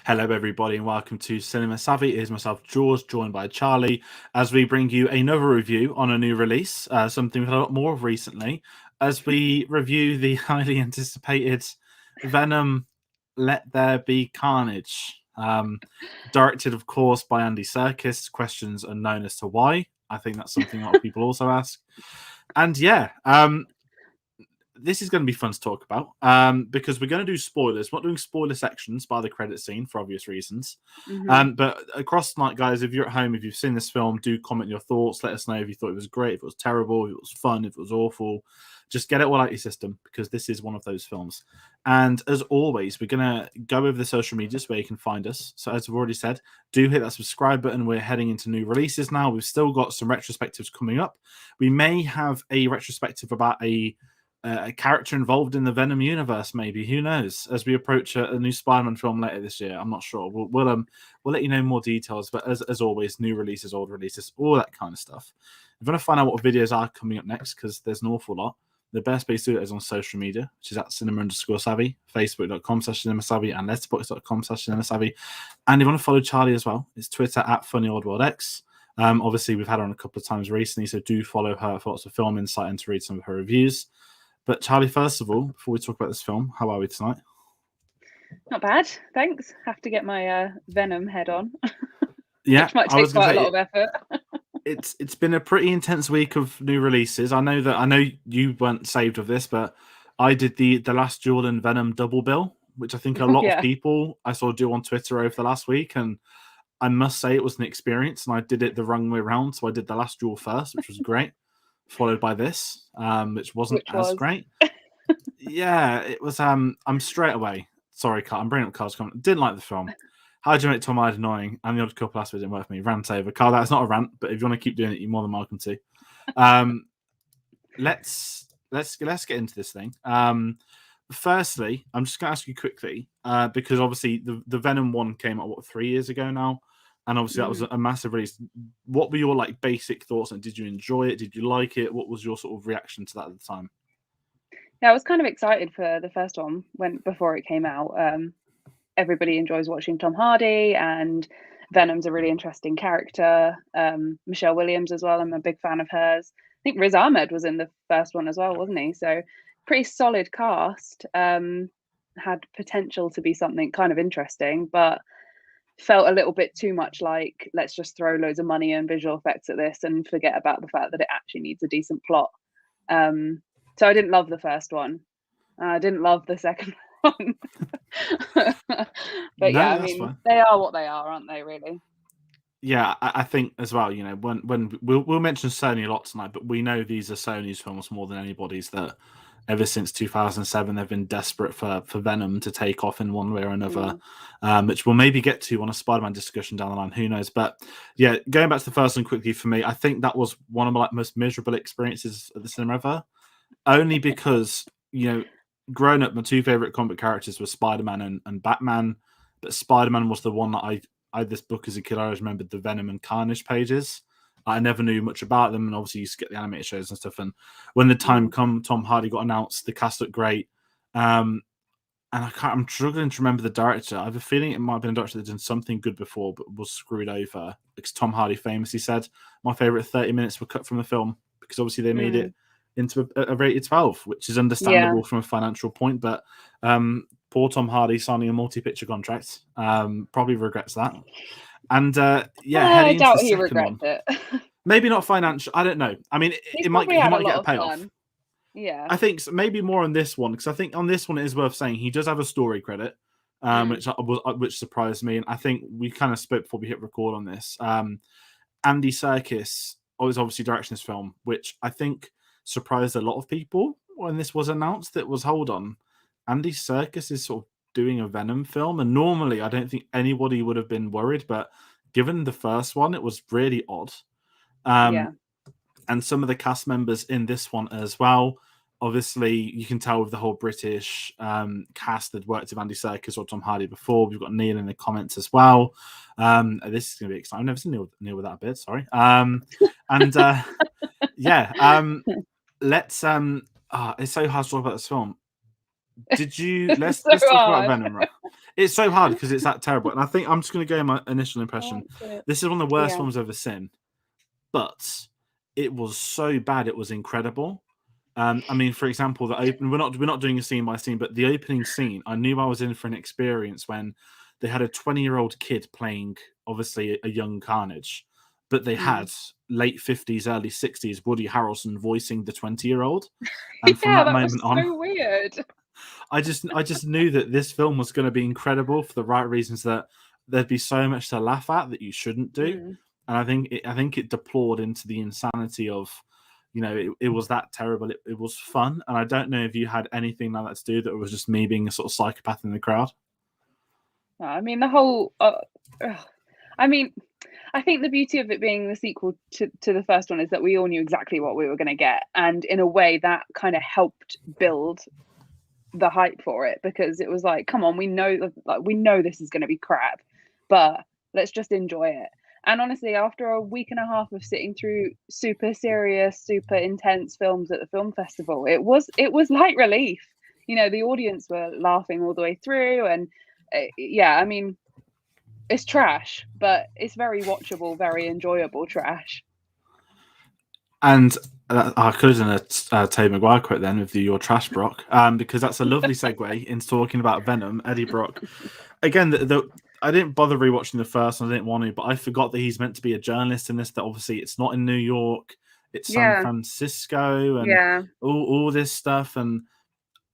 Hello, everybody, and welcome to Cinema Savvy. It is myself, George, joined by Charlie, as we bring you another review on a new release, something we've had a lot more of recently, as we review the highly anticipated Venom, There Be Carnage. Directed, of course, by Andy Serkis. Questions unknown as to why. I think that's something a lot of people also ask. And yeah, this is going to be fun to talk about because we're going to do spoilers. We're not doing spoiler sections by the credit scene for obvious reasons. But across the night, guys, if you're at home, if you've seen this film, do comment your thoughts. Let us know if you thought it was great, if it was terrible, if it was fun, if it was awful. Just get it all out your system because this is one of those films. And as always, we're going to go over the social medias where you can find us. So as I've already said, do hit that subscribe button. We're heading into new releases now. We've still got some retrospectives coming up. We may have a retrospective about a character involved in the Venom universe, maybe. Who knows? As we approach a new Spider-Man film later this year, I'm not sure. We'll let you know more details. But as always, new releases, old releases, all that kind of stuff. If you want to find out what videos are coming up next, because there's an awful lot, the best place to do it is on social media, which is at cinema_savvy, facebook.com/cinemasavvy, and letterboxd.com/cinemasavvy. And if you want to follow Charlie as well, it's Twitter at FunnyOldWorldX. Obviously, we've had her on a couple of times recently, so do follow her for lots of film insight and to read some of her reviews. But Charlie, first of all, before we talk about this film, how are we tonight? Not bad, thanks. Have to get my Venom head on. Yeah, which might take quite a lot of effort. It's been a pretty intense week of new releases. I know you weren't saved of this, but I did the last Duel and Venom double bill, which I think a lot of people I saw do on Twitter over the last week, and I must say it was an experience, and I did it the wrong way around. So I did the last Duel first, which was great. Followed by this, which wasn't as great. Yeah, it was. I'm straight away. Sorry, Carl. I'm bringing up Carl's comment. Didn't like the film. How do you make Tom Hyde annoying? And the odd couple last week didn't work for me. Rant over. Carl, that's not a rant, but if you want to keep doing it, you're more than welcome to. Let's get into this thing. Firstly, I'm just going to ask you quickly because obviously the Venom one came out 3 years ago now. And obviously that was a massive release. What were your basic thoughts? And did you enjoy it? Did you like it? What was your sort of reaction to that at the time? Yeah, I was kind of excited for the first one before it came out. Everybody enjoys watching Tom Hardy, and Venom's a really interesting character. Michelle Williams as well. I'm a big fan of hers. I think Riz Ahmed was in the first one as well, wasn't he? So pretty solid cast. Had potential to be something kind of interesting, but felt a little bit too much like, let's just throw loads of money and visual effects at this and forget about the fact that it actually needs a decent plot. So I didn't love the first one. I didn't love the second one. But yeah, I mean, fine. They are what they are, aren't they, really? Yeah, I think as well, when we'll mention Sony a lot tonight, but we know these are Sony's films more than anybody's, that ever since 2007, they've been desperate for Venom to take off in one way or another, which we'll maybe get to on a Spider-Man discussion down the line. Who knows? But yeah, going back to the first one quickly for me, I think that was one of my most miserable experiences at the cinema ever. Only because, growing up, my two favorite comic characters were Spider-Man and Batman. But Spider-Man was the one that I had this book as a kid. I always remembered the Venom and Carnage pages. I never kneue much about them, and obviously you used to get the animated shows and stuff. And when the time come, Tom Hardy got announced. The cast looked great, and I'm struggling to remember the director. I have a feeling it might have been a director that did something good before, but was screwed over. Because Tom Hardy famously said, "My favorite 30 minutes were cut from the film because obviously they made it into a rated 12, which is understandable from a financial point." But poor Tom Hardy signing a multi-picture contract probably regrets that. And I doubt he regrets it. Maybe not financial. I don't know. I mean, he might get a payoff. Fun. Yeah, I think maybe more on this one, because I think on this one it is worth saying he does have a story credit, which surprised me. And I think we kind of spoke before we hit record on this. Andy Serkis was obviously directing this film, which I think surprised a lot of people when this was announced. It was, hold on, Andy Serkis is sort of doing a Venom film, and normally I don't think anybody would have been worried, but given the first one, it was really odd. And some of the cast members in this one as well, obviously you can tell with the whole British cast that worked with Andy Serkis or Tom Hardy before. We've got Neil in the comments as well. This is going to be exciting. I've never seen Neil with that bit, sorry. Let's it's so hard to talk about this film. Let's talk about Venom, right? It's so hard because it's that terrible. And I think I'm just going to go in my initial impression. This is one of the worst films I've ever seen, but it was so bad it was incredible. I mean, for example, the open. We're not doing a scene by scene, but the opening scene, I knew I was in for an experience when they had a 20-year-old kid playing, obviously, a young Carnage, but they had late 50s, early 60s Woody Harrelson voicing the 20-year-old, and from that that was moment on, so weird. I just knew that this film was going to be incredible for the right reasons. That there'd be so much to laugh at that you shouldn't do, and I think it deplored into the insanity of, it was that terrible. It was fun, and I don't know if you had anything like that to do. That it was just me being a sort of psychopath in the crowd. I mean, the whole. I mean, I think the beauty of it being the sequel to the first one is that we all knew exactly what we were going to get, and in a way that kind of helped build the hype for it, because it was like, come on, we know this is going to be crap, but let's just enjoy it. And honestly, after a week and a half of sitting through super serious, super intense films at the film festival, it was light relief. The audience were laughing all the way through, and I mean, it's trash, but it's very watchable, very enjoyable trash. And I could have done a Tobey Maguire quote then with your trash Brock, because that's a lovely segue into talking about Venom. Eddie Brock. Again, I didn't bother rewatching the first one. I didn't want to, but I forgot that he's meant to be a journalist in this. That obviously it's not in New York, it's San Francisco, and all this stuff. And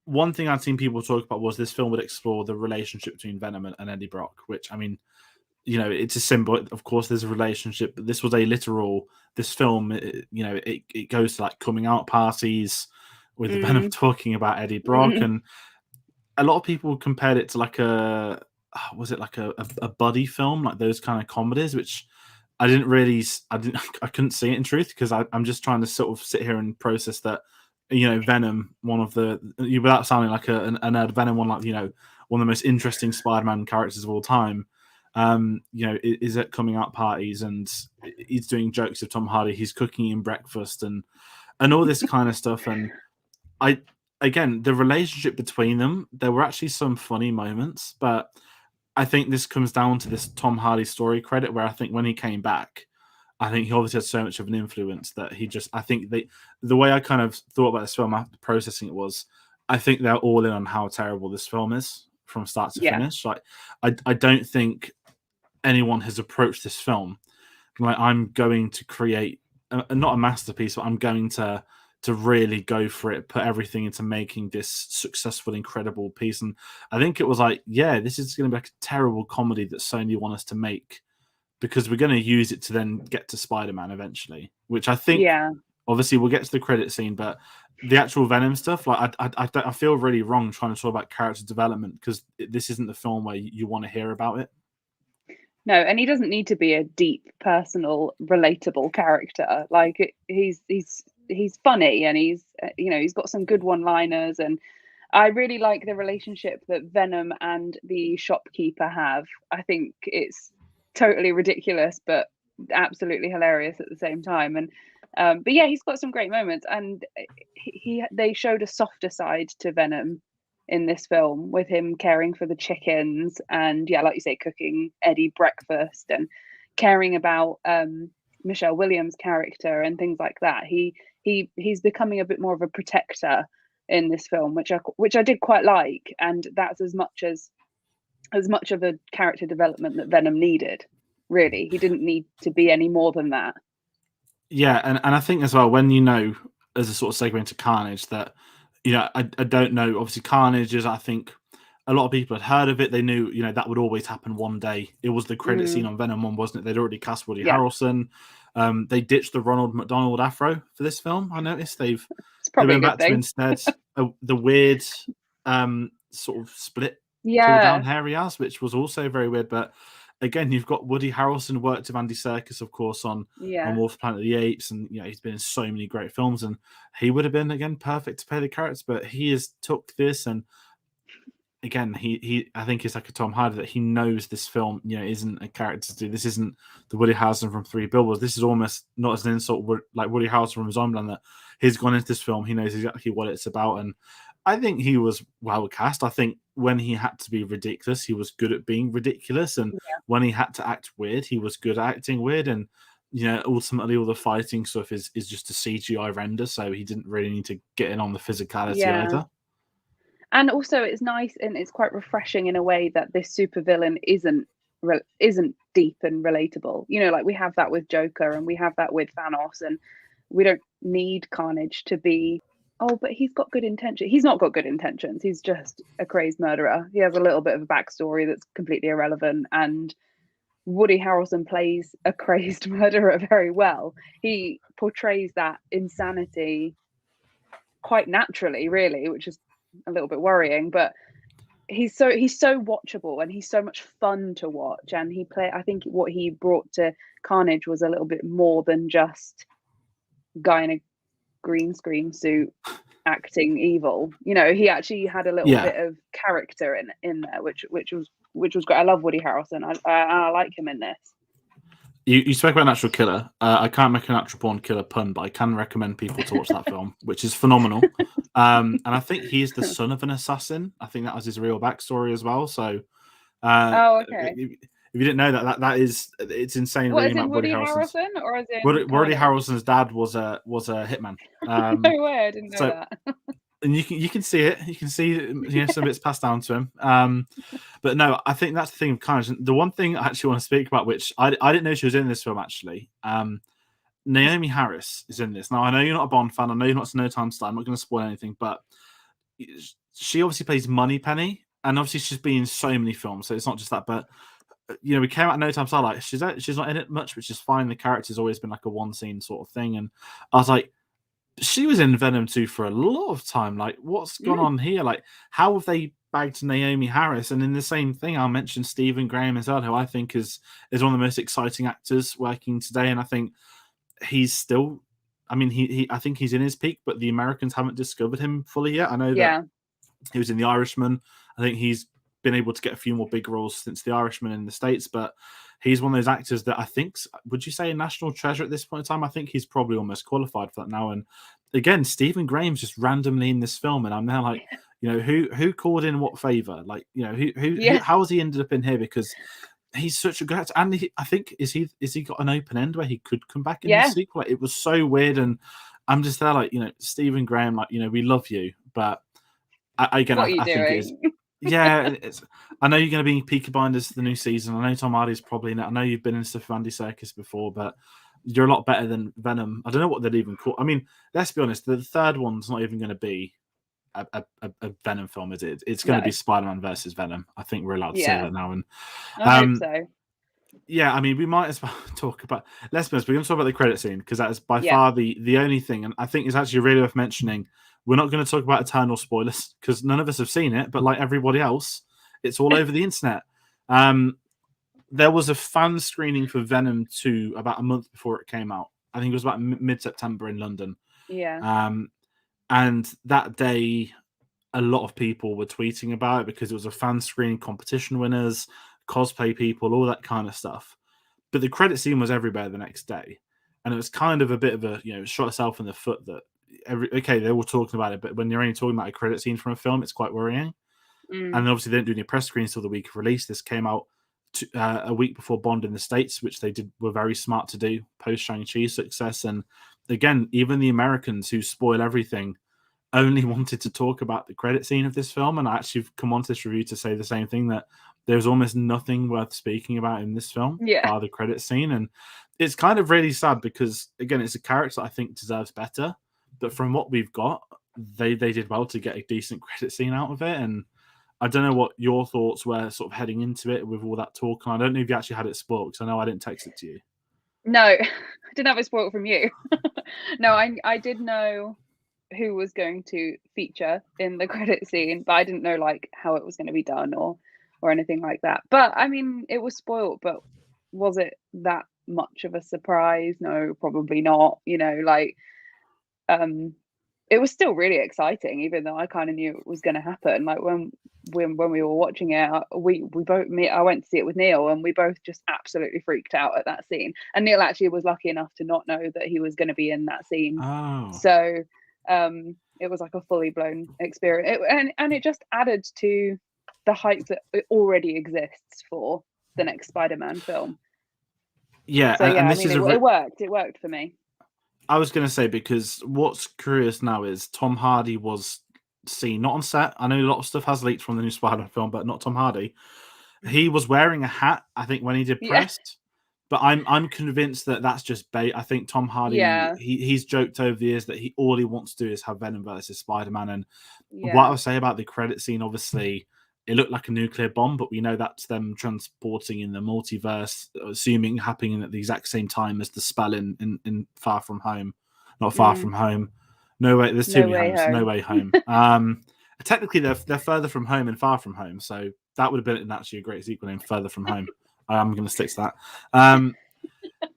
one thing I'd seen people talk about was this film would explore the relationship between Venom and Eddie Brock, which, I mean, it's a symbol. Of course, there's a relationship, but this was a literal. This film, it goes to like coming out parties with Venom talking about Eddie Brock, and a lot of people compared it to like a buddy film, like those kind of comedies, which I couldn't see it in truth, because I'm just trying to sort of sit here and process that, Venom, one of the, without sounding like a nerd, Venom, one of the most interesting Spider-Man characters of all time, is at coming out parties, and he's doing jokes with Tom Hardy. He's cooking him breakfast and all this kind of stuff. And again, the relationship between them, there were actually some funny moments, but I think this comes down to this Tom Hardy story credit, where I think when he came back, I think he obviously had so much of an influence that I think the way I kind of thought about this film after processing it was, I think they're all in on how terrible this film is from start to finish. Like, I don't think anyone has approached this film like, I'm going to create not a masterpiece, but I'm going to really go for it, put everything into making this successful, incredible piece. And I think it was like, this is going to be like a terrible comedy that Sony want us to make, because we're going to use it to then get to Spider-Man eventually, which I think, obviously we'll get to the credit scene, but the actual Venom stuff, like I feel really wrong trying to talk about character development, because this isn't the film where you want to hear about it. No, and he doesn't need to be a deep, personal, relatable character. Like, he's funny, and he's got some good one-liners, and I really like the relationship that Venom and the shopkeeper have. I think it's totally ridiculous, but absolutely hilarious at the same time. And but he's got some great moments, and they showed a softer side to Venom in this film, with him caring for the chickens, and like you say, cooking Eddie breakfast, and caring about Michelle Williams' character and things like that. He's becoming a bit more of a protector in this film, which I did quite like, and that's as much of a character development that Venom needed. Really, he didn't need to be any more than that. Yeah, and I think as well, when as a sort of segue into Carnage, that I don't know. Obviously, Carnage is, I think, a lot of people had heard of it. They knew, that would always happen one day. It was the credit scene on Venom 1, wasn't it? They'd already cast Woody Harrelson. They ditched the Ronald McDonald afro for this film. I noticed they went back to instead the weird sort of split pull down hair he has, which was also very weird. But again, you've got Woody Harrelson, worked with Andy Serkis, of course, on Wolf Planet of the Apes, and he's been in so many great films, and he would have been, again, perfect to play the character. But he has took this, and again, I think he's like a Tom Hardy, that he knows this film, isn't a character to do. This isn't the Woody Harrelson from Three Billboards. This is almost not as an insult, like Woody Harrelson from Zombieland, that he's gone into this film, he knows exactly what it's about, and I think he was well cast. I think when he had to be ridiculous, he was good at being ridiculous, and when he had to act weird, he was good at acting weird. And ultimately, all the fighting stuff is just a CGI render, so he didn't really need to get in on the physicality either. And also, it's nice and it's quite refreshing in a way that this supervillain isn't deep and relatable. Like we have that with Joker and we have that with Thanos, and we don't need Carnage to be, oh, but he's got good intention. He's not got good intentions. He's just a crazed murderer. He has a little bit of a backstory that's completely irrelevant. And Woody Harrelson plays a crazed murderer very well. He portrays that insanity quite naturally, really, which is a little bit worrying, but he's so watchable and he's so much fun to watch. And I think what he brought to Carnage was a little bit more than just guy in a green screen suit acting evil. He actually had a little bit of character in there, which was great. I love Woody Harrelson. I like him in this. You spoke about Natural Killer. I can't make a natural born killer pun, but I can recommend people to watch that film, which is phenomenal. And I think he's the son of an assassin. I think that was his real backstory as well. So, okay. If you didn't know it's insane. What, is it Woody Harrelson or is it Woody Harrelson's dad was a hitman. No way, I didn't know that. And you can see it. You can see some of it's passed down to him. But no, I think that's the thing of Carnage. The one thing I actually want to speak about, which I didn't know she was in this film actually. Naomi Harris is in this. Now I know you're not a Bond fan. I know you're not a No Time Star. I'm not going to spoil anything, but she obviously plays Moneypenny, and obviously she's been in so many films, so it's not just that. But we came out No Time Star, like she's not in it much, which is fine. The character's always been like a one scene sort of thing, and I was like, she was in Venom 2 for a lot of time. Like, what's gone on here? Like, how have they bagged Naomi Harris? And in the same thing, I'll mention Stephen Graham as well, who I think is one of the most exciting actors working today. And I think he's still, I think he's in his peak, but the Americans haven't discovered him fully yet. I know that he was in The Irishman. I think he's been able to get a few more big roles since The Irishman in the States, but he's one of those actors that I think, would you say a national treasure at this point in time? I think he's probably almost qualified for that now. And again, Stephen Graham's just randomly in this film, and I'm now like, who called in what favor? Like, how has he ended up in here? Because he's such a good actor, and I think is he got an open end where he could come back in the sequel? Like, it was so weird, and I'm just there like, Stephen Graham, like, we love you, but I think it is. Yeah, I know you're going to be Peaky Blinders the new season. I know Tom Hardy's probably in it. I know you've been in stuff with Andy Serkis before, but you're a lot better than Venom. I don't know what they'd even call. Let's be honest. The third one's not even going to be a Venom film, is it? It's going to be Spider-Man versus Venom. I think we're allowed to say that now. And I hope so. Yeah, we might as well talk about. Let's be honest. We're going to talk about the credit scene because that is by far the only thing, and I think it's actually really worth mentioning. We're not going to talk about Eternal spoilers because none of us have seen it, but like everybody else, it's all over the internet. There was a fan screening for Venom 2 about a month before it came out. I think it was about mid-September in London. Yeah. And that day, a lot of people were tweeting about it because it was a fan screening, competition winners, cosplay people, all that kind of stuff. But the credit scene was everywhere the next day. And it was kind of a bit of a, shot itself in the foot that they're all talking about it, but when you're only talking about a credit scene from a film, it's quite worrying. And then obviously they didn't do any press screens till the week of release. This came out a week before Bond in the States, which they were very smart to do post Shang-Chi's success. And again, even the Americans who spoil everything only wanted to talk about the credit scene of this film. And I actually come on to this review to say the same thing, that there's almost nothing worth speaking about in this film bar the credit scene. And it's kind of really sad because, again, it's a character I think deserves better. But from what we've got, they did well to get a decent credit scene out of it. And I don't know what your thoughts were sort of heading into it with all that talk. And I don't know if you actually had it spoiled because I know I didn't text it to you. No, I didn't have it spoiled from you. No, I did know who was going to feature in the credit scene, but I didn't know like how it was going to be done or anything like that. But it was spoiled, but was it that much of a surprise? No, probably not. It was still really exciting, even though I kind of knew it was going to happen. Like when when we were watching it, I went to see it with Neil, and we both just absolutely freaked out at that scene. And Neil actually was lucky enough to not know that he was going to be in that scene. Oh. So it was like a fully blown experience, and it just added to the hype that already exists for the next Spider-Man film. Yeah, so yeah, and I this mean, is it worked. It worked for me. I was going to say, because what's curious now is Tom Hardy was seen not on set. I know a lot of stuff has leaked from the new Spider-Man film, but not Tom Hardy. He was wearing a hat, I think, when he did press. But I'm convinced that that's just bait. I think Tom Hardy, he's joked over the years that all he wants to do is have Venom versus Spider-Man. And what I would say about the credit scene, obviously, it looked like a nuclear bomb, but we know that's them transporting in the multiverse, assuming happening at the exact same time as the spell in Far From Home. Not Far From Home. No way. There's too many homes. No Way Home. Technically, they're further from home and Far From Home, so that would have been actually a great sequel named Further From Home. I'm going to stick to that.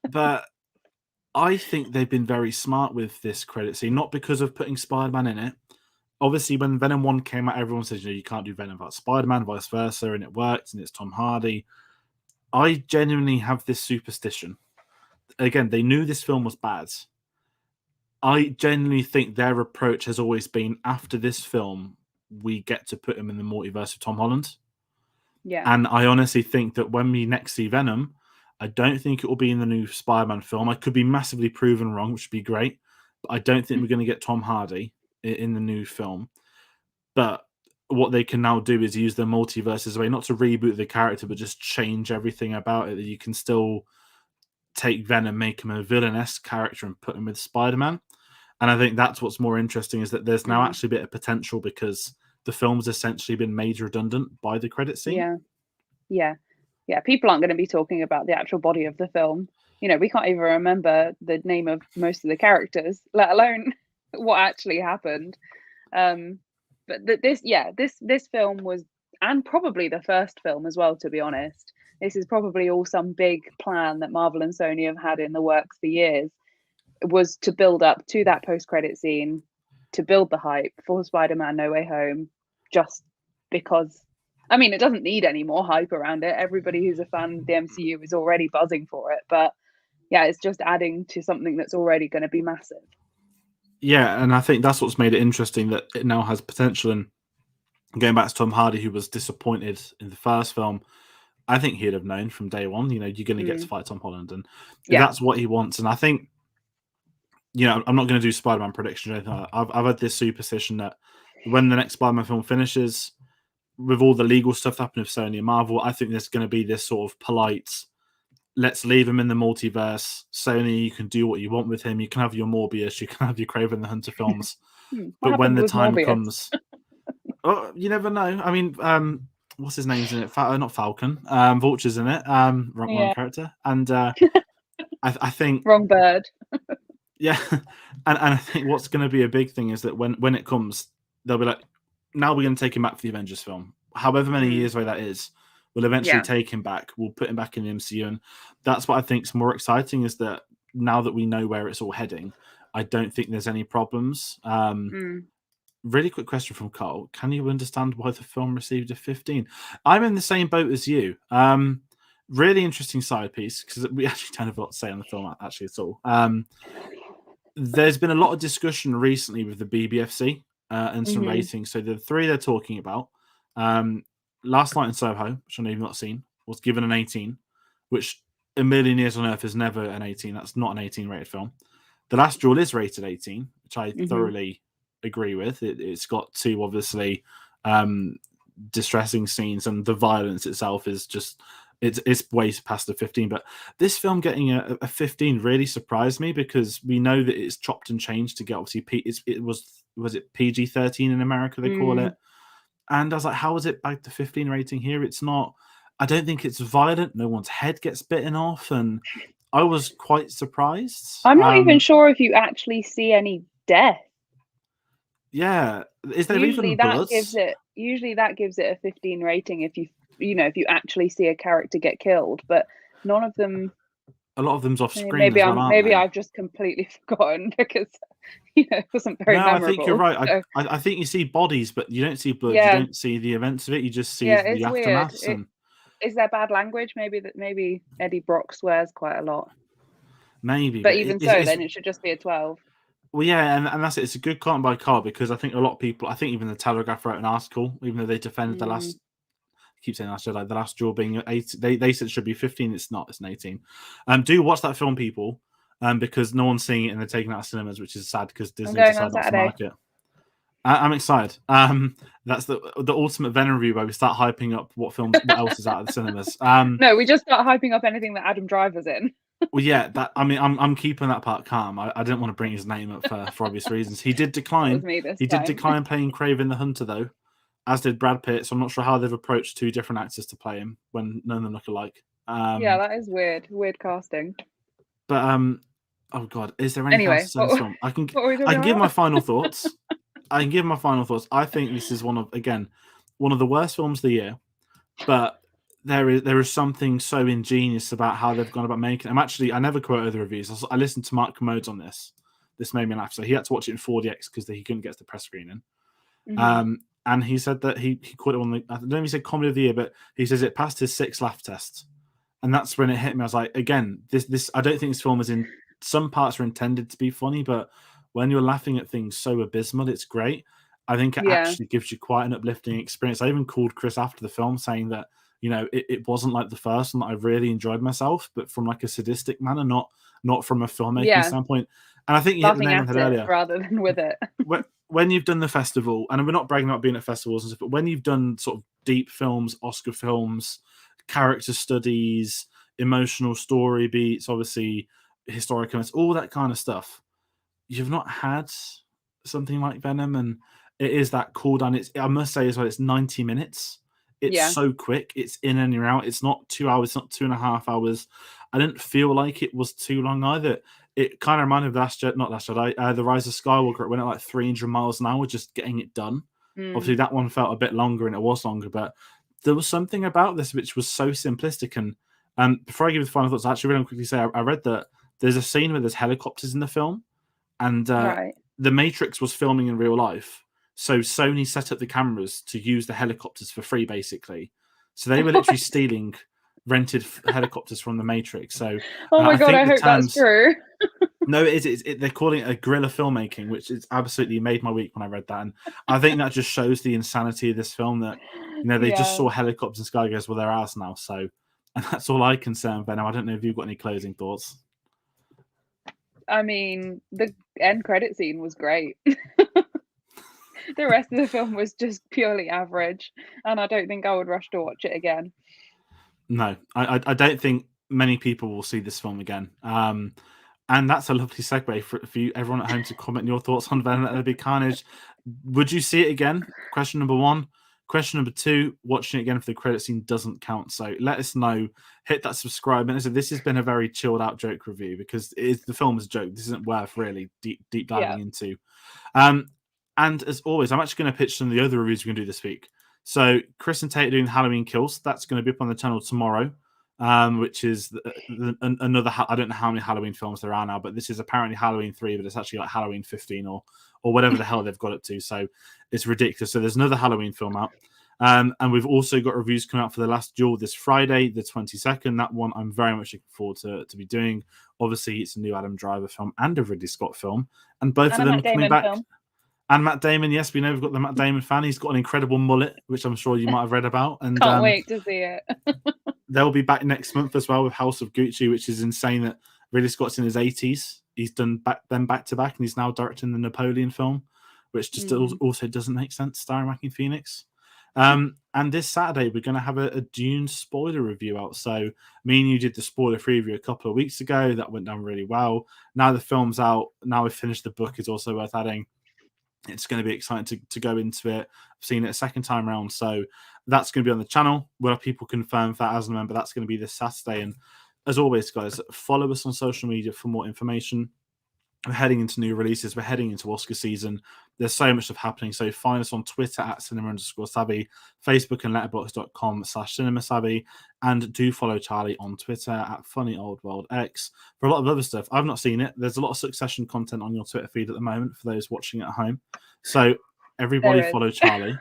But I think they've been very smart with this credit scene, not because of putting Spider-Man in it. Obviously, when Venom 1 came out, everyone said, you can't do Venom without Spider-Man, vice versa, and it worked, and it's Tom Hardy. I genuinely have this superstition. Again, they knew this film was bad. I genuinely think their approach has always been, after this film, we get to put him in the multiverse of Tom Holland. Yeah. And I honestly think that when we next see Venom, I don't think it will be in the new Spider-Man film. I could be massively proven wrong, which would be great. But I don't think we're going to get Tom Hardy in the new film. But what they can now do is use the multiverse as a way not to reboot the character, but just change everything about it. That you can still take Venom, make him a villainous character, and put him with Spider-Man. And I think that's what's more interesting, is that there's now actually a bit of potential, because the film's essentially been made redundant by the credit scene. Yeah. People aren't going to be talking about the actual body of the film. We can't even remember the name of most of the characters, let alone what actually happened. But this film was, and probably the first film as well, to be honest. This is probably all some big plan that Marvel and Sony have had in the works for years. It was to build up to that post-credit scene, to build the hype for Spider-Man No Way Home, just because, I mean, it doesn't need any more hype around it. Everybody who's a fan of the MCU is already buzzing for it. But yeah, it's just adding to something that's already going to be massive. Yeah, and I think that's what's made it interesting, that it now has potential. And going back to Tom Hardy, who was disappointed in the first film, I think he'd have known from day one, you're going to get to fight Tom Holland, and that's what he wants. And I think, I'm not going to do Spider-Man predictions or anything like that. I've had this superstition that when the next Spider-Man film finishes, with all the legal stuff happening with Sony and Marvel, I think there's going to be this sort of polite, let's leave him in the multiverse. Sony, you can do what you want with him. You can have your Morbius, you can have your Kraven the Hunter films. But when the time comes, you never know. I mean, what's his name's in it? Not Falcon. Vulture's in it. Wrong character. And I think wrong bird. Yeah, and I think what's going to be a big thing is that when it comes, they'll be like, now we're going to take him back for the Avengers film. However many years away that is, we'll eventually take him back. We'll put him back in the MCU. And that's what I think is more exciting, is that now that we know where it's all heading, I don't think there's any problems. Really quick question from Carl. Can you understand why the film received a 15? I'm in the same boat as you. Really interesting side piece, because we actually don't have a lot to say on the film actually at all. There's been a lot of discussion recently with the BBFC and some ratings. So the three they're talking about, Last Night in Soho, which I know you've not seen, was given an 18, which a million years on Earth is never an 18. That's not an 18 rated film. The Last Duel is rated 18, which I thoroughly agree with. It's got two obviously distressing scenes, and the violence itself is just it's way past the 15. But this film getting a 15 really surprised me, because we know that it's chopped and changed to get obviously was it PG-13 in America they call it, and I was like, how is it back to 15 rating here? It's not. I don't think it's violent. No one's head gets bitten off, and I was quite surprised. I'm not even sure if you actually see any death. Yeah, is there even blood? Usually that gives it a 15 rating if you actually see a character get killed, but none of them a lot of them's off screen Maybe as well, aren't maybe they? I've just completely forgotten because it wasn't very No, I think you're memorable. right. So, I think you see bodies, but you don't see blood. You yeah, don't see the events of it. You just see yeah, the it's weird. aftermaths. And Is there bad language? Maybe Eddie Brock swears quite a lot. maybe, But but even so, it's then it should just be a 12. well, yeah, and that's it. It's a good cotton by car because I think a lot of people. I think even the Telegraph wrote an article, even though they defended the Mm. last. I keep saying last Jedi, the last duel being 8. They said it should be 15. It's not. It's an 18. Do watch that film, people. Because no one's seeing it and they're taking it out of cinemas, which is sad because I'm Disney going on decided not to Saturday. mark it. I'm excited. That's the ultimate Venom review where we start hyping up what else is out of the cinemas. No, we just start hyping up anything that Adam Driver's in. Well, yeah, I'm keeping that part calm. I didn't want to bring his name up for obvious reasons. He did That was decline. me this He did time. decline playing Kraven the Hunter though, as did Brad Pitt. So I'm not sure how they've approached 2 different actors to play him when none of them look alike. Yeah, that is weird. Weird casting. But oh god, is there anything else Anyway, to say on this film? I can what were we talking give my about? final thoughts. I think this is one of the worst films of the year, but there is something so ingenious about how they've gone about making it. I never quoted the reviews. I listened to Mark Commode on this. This made me laugh. So he had to watch it in 4DX because he couldn't get to the press screening. Mhm. And he said that he caught it on I don't know if he said comedy of the year, but he says it passed his 6 laugh test. And that's when it hit me. I was like, again, this I don't think this film is in some parts are intended to be funny, but when you're laughing at things so abysmal, it's great. I think it Yeah. actually gives you quite an uplifting experience. I even called Chris after the film saying that, it wasn't like the first and that I really enjoyed myself, but from like a sadistic manner, not from a filmmaking Yeah. standpoint. And I think you hit the Laughing nail on at the head it earlier. rather than with it. When you've done the festival, and we're not bragging about being at festivals and stuff, but when you've done sort of deep films, Oscar films, character studies, emotional story beats, obviously historic events, all that kind of stuff, you've not had something like Venom, and it is that cool down. I must say as well, it's 90 minutes. It's Yeah. so quick. It's in and you're out. It's not 2 hours. It's not 2.5 hours. I didn't feel like it was too long either. It kind of reminded me of not Last Jedi, The Rise of Skywalker. It went at like 300 miles an hour, just getting it done. Obviously, that one felt a bit longer, and it was longer, but there was something about this which was so simplistic. And before I give you the final thoughts, I actually really quickly say I read that there's a scene where there's helicopters in the film, and Right. The Matrix was filming in real life, so Sony set up the cameras to use the helicopters for free, basically. So they were literally stealing rented helicopters from the Matrix. So Oh my I god, think I hope that's true. no, it is. They're calling it a guerrilla filmmaking, which is absolutely made my week when I read that. And I think that just shows the insanity of this film that, they just Yeah. saw helicopters and sky goes, well, they're ours now. So, and that's all I can say on Venom. I don't know if you've got any closing thoughts. I mean, the end credit scene was great. The rest of the film was just purely average, and I don't think I would rush to watch it again. No, I don't think many people will see this film again. And that's a lovely segue for you, everyone at home, to comment your thoughts on Venom: There Be Carnage. Would you see it again? Question number 1. Question number 2, watching it again for the credit scene doesn't count. So let us know. Hit that subscribe button. So this has been a very chilled out joke review because the film is a joke. This isn't worth really deep diving into. And as always, I'm actually going to pitch some of the other reviews we're going to do this week. So Chris and Tate are doing Halloween Kills. That's going to be up on the channel tomorrow, which is another. I don't know how many Halloween films there are now, but this is apparently Halloween 3, but it's actually like Halloween 15 or whatever the hell they've got it to. So it's ridiculous. So there's another Halloween film out. And we've also got reviews coming out for The Last Duel this Friday, the 22nd. That one I'm very much looking forward to be doing. Obviously, it's a new Adam Driver film and a Ridley Scott film, and both of them are coming back. Film. And Matt Damon, yes, we know we've got the Matt Damon fan. He's got an incredible mullet, which I'm sure you might have read about. And Can't wait to see it. they'll be back next month as well with House of Gucci, which is insane that Ridley Scott's in his 80s. He's done back to back, and he's now directing the Napoleon film, which just also doesn't make sense, starring Joaquin Phoenix. And this Saturday, we're going to have a Dune spoiler review out. So me and you did the spoiler preview a couple of weeks ago. That went down really well. Now the film's out. Now we've finished the book. Is also worth adding. It's going to be exciting to go into it. I've seen it a second time around. So that's going to be on the channel. Where people confirm that as a member, that's going to be this Saturday. And as always, guys, follow us on social media for more information. We're heading into new releases. We're heading into Oscar season. There's so much stuff happening. So find us on Twitter at cinema_savvy, Facebook and letterboxd.com/cinemasavvy, and do follow Charlie on Twitter at funnyoldworldx for a lot of other stuff. I've not seen it. There's a lot of Succession content on your Twitter feed at the moment for those watching at home. So everybody follow Charlie.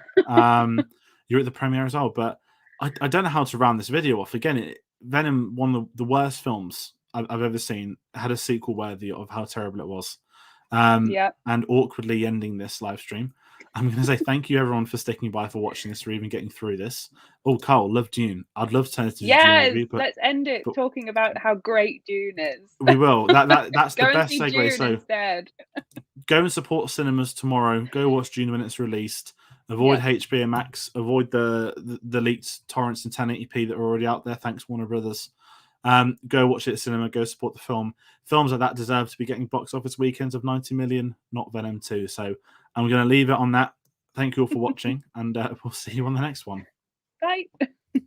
You're at the premiere as well. But I don't know how to round this video off. Again, Venom, one of the worst films I've ever seen, had a sequel worthy of how terrible it was. And awkwardly ending this live stream. I'm going to say thank you everyone for sticking by, for watching this, or even getting through this. Oh, Carl, love Dune. I'd love to turn it to Dune review, but let's end it talking about how great Dune is. We will. That's the best segue. Dune so instead. Go and support cinemas tomorrow. Go watch Dune when it's released. Avoid HBO Max. Avoid the leaked torrents and 1080p that are already out there. Thanks, Warner Brothers. Go watch it at cinema. Go support the film. Films like that deserve to be getting box office weekends of 90 million, not Venom 2. So I'm going to leave it on that. Thank you all for watching, and we'll see you on the next one. Bye.